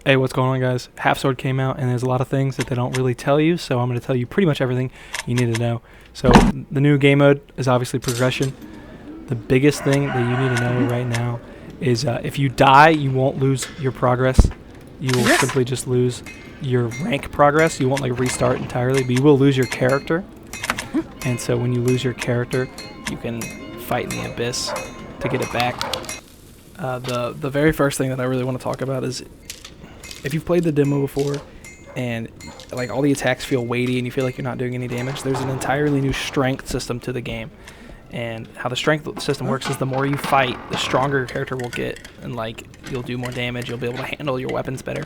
Hey, what's going on, guys? Half Sword came out, and there's a lot of things that they don't really tell you, so I'm going to tell you pretty much everything you need to know. So the new game mode is obviously progression. The biggest thing that you need to know right now is if you die, you won't lose your progress. You will simply just lose your rank progress. You won't like restart entirely, but you will lose your character. And so when you lose your character, you can fight in the abyss to get it back. The very first thing that I really want to talk about is if you've played the demo before and like all the attacks feel weighty and you feel like you're not doing any damage, there's an entirely new strength system to the game. And how the strength system works is the more you fight, the stronger your character will get, and like you'll do more damage, you'll be able to handle your weapons better.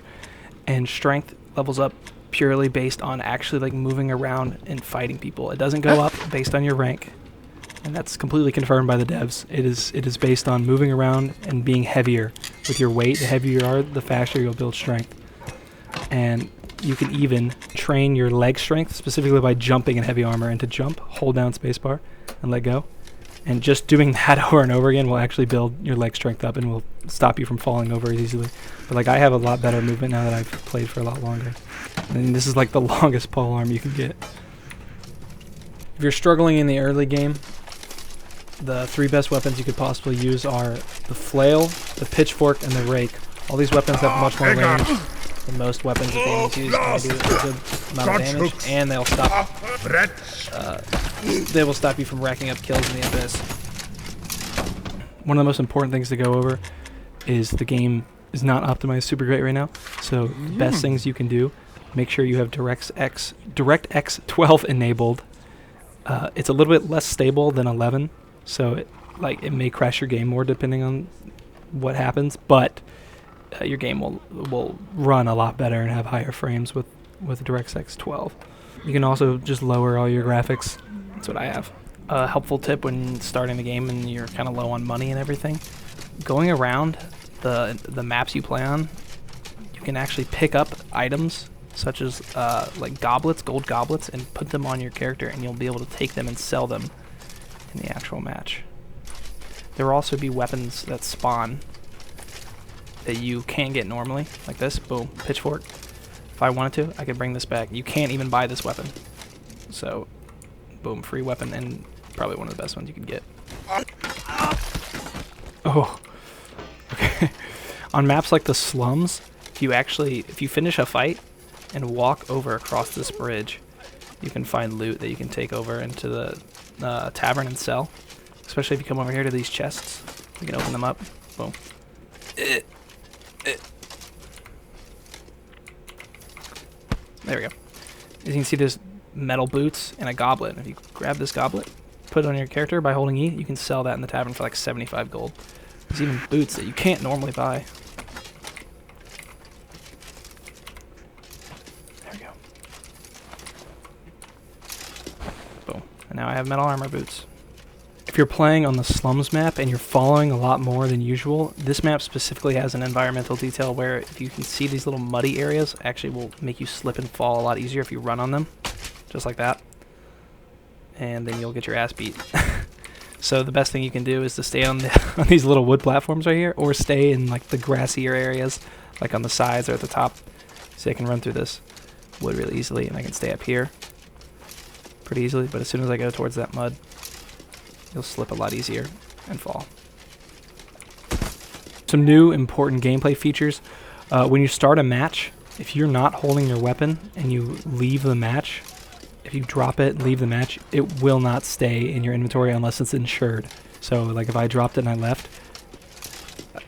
And strength levels up purely based on actually like moving around and fighting people. It doesn't go up based on your rank. And that's completely confirmed by the devs. It is based on moving around and being heavier with your weight. The heavier you are, the faster you'll build strength. And you can even train your leg strength specifically by jumping in heavy armor. And to jump, hold down spacebar and let go. And just doing that over and over again will actually build your leg strength up and will stop you from falling over as easily. But like I have a lot better movement now that I've played for a lot longer. And this is like the longest pole arm you can get. If you're struggling in the early game, the three best weapons you could possibly use are the flail, the pitchfork, and the rake. All these weapons have much more range than most weapons that the enemies use. They do a good amount of damage, and they'll stop. They will stop you from racking up kills in the abyss. One of the most important things to go over is the game is not optimized super great right now. So the best things you can do, make sure you have DirectX 12 enabled. It's a little bit less stable than 11. So it may crash your game more depending on what happens, but your game will run a lot better and have higher frames with DirectX 12. You can also just lower all your graphics. That's what I have. A helpful tip when starting the game and you're kind of low on money and everything, going around the maps you play on, you can actually pick up items such as like goblets, gold goblets, and put them on your character, and you'll be able to take them and sell them in the actual match. There will also be weapons that spawn that you can't get normally, like this. Boom, pitchfork. If I wanted to, I could bring this back. You can't even buy this weapon. So, boom, free weapon, and probably one of the best ones you could get. Oh, okay. On maps like the slums, if you finish a fight and walk over across this bridge, you can find loot that you can take over into the tavern and sell. Especially if you come over here to these chests, you can open them up. Boom. There we go. As you can see, there's metal boots and a goblet. If you grab this goblet, put it on your character by holding E, you can sell that in the tavern for like 75 gold. There's even boots that you can't normally buy. There we go. Boom. And now I have metal armor boots. If you're playing on the slums map and you're following a lot more than usual, this map specifically has an environmental detail where if you can see these little muddy areas, actually will make you slip and fall a lot easier if you run on them. Just like that. And then you'll get your ass beat. So the best thing you can do is to stay on these little wood platforms right here, or stay in like the grassier areas, like on the sides or at the top. So I can run through this wood really easily, and I can stay up here pretty easily. But as soon as I go towards that mud, you'll slip a lot easier and fall. Some new important gameplay features. When you start a match, if you're not holding your weapon and you leave the match, if you drop it and leave the match, it will not stay in your inventory unless it's insured. So like if I dropped it and I left,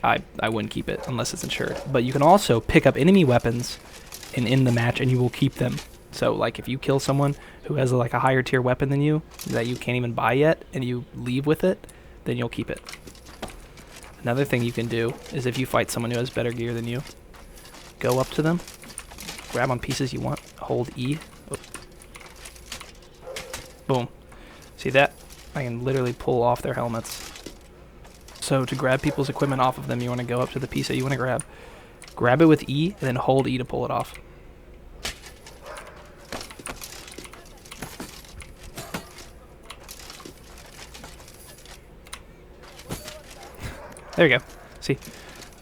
I wouldn't keep it unless it's insured. But you can also pick up enemy weapons and in the match, and you will keep them. So like if you kill someone who has like a higher tier weapon than you that you can't even buy yet, and you leave with it, then you'll keep it. Another thing you can do is if you fight someone who has better gear than you, go up to them, grab on pieces you want, hold E. Oh. Boom. See that? I can literally pull off their helmets. So to grab people's equipment off of them, you want to go up to the piece that you want to grab. Grab it with E, and then hold E to pull it off. There you go. See,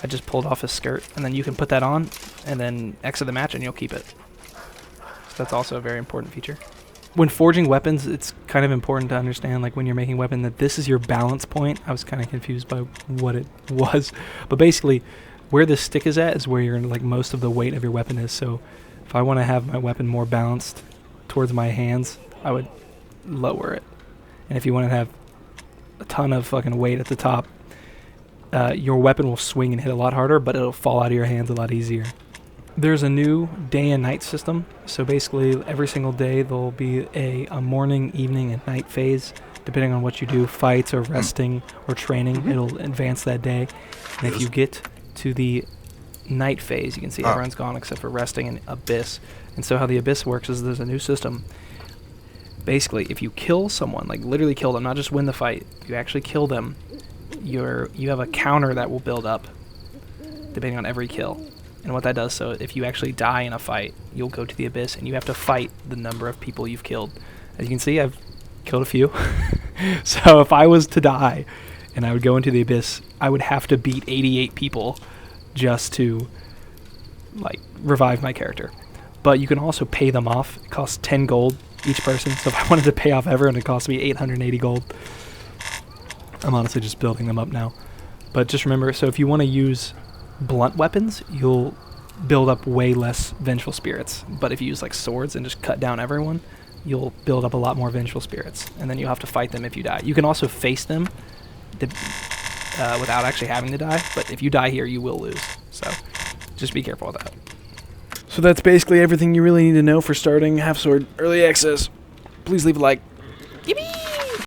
I just pulled off his skirt, and then you can put that on, and then exit the match and you'll keep it. So that's also a very important feature. When forging weapons, it's kind of important to understand, like when you're making a weapon, that this is your balance point. I was kind of confused by what it was, but basically where the stick is at is where you're like most of the weight of your weapon is. So if I want to have my weapon more balanced towards my hands, I would lower it. And if you want to have a ton of fucking weight at the top, your weapon will swing and hit a lot harder, but it'll fall out of your hands a lot easier. There's a new day and night system. So basically every single day there'll be a morning, evening, and night phase, depending on what you do, fights or resting or training. It'll advance that day. And if you get to the night phase, you can see everyone's gone except for resting and Abyss. And so how the Abyss works is there's a new system. Basically, if you kill someone, like literally kill them, not just win the fight, if you actually kill them, you have a counter that will build up depending on every kill. And what that does, so if you actually die in a fight, you'll go to the Abyss and you have to fight the number of people you've killed. As you can see, I've killed a few. So if I was to die and I would go into the Abyss, I would have to beat 88 people just to like revive my character. But you can also pay them off. It costs 10 gold each person. So if I wanted to pay off everyone, it cost me 880 gold. I'm honestly just building them up now. But just remember, so if you want to use blunt weapons, you'll build up way less Vengeful Spirits. But if you use like swords and just cut down everyone, you'll build up a lot more Vengeful Spirits. And then you'll have to fight them if you die. You can also face them without actually having to die. But if you die here, you will lose. So just be careful with that. So that's basically everything you really need to know for starting Half Sword Early Access. Please leave a like.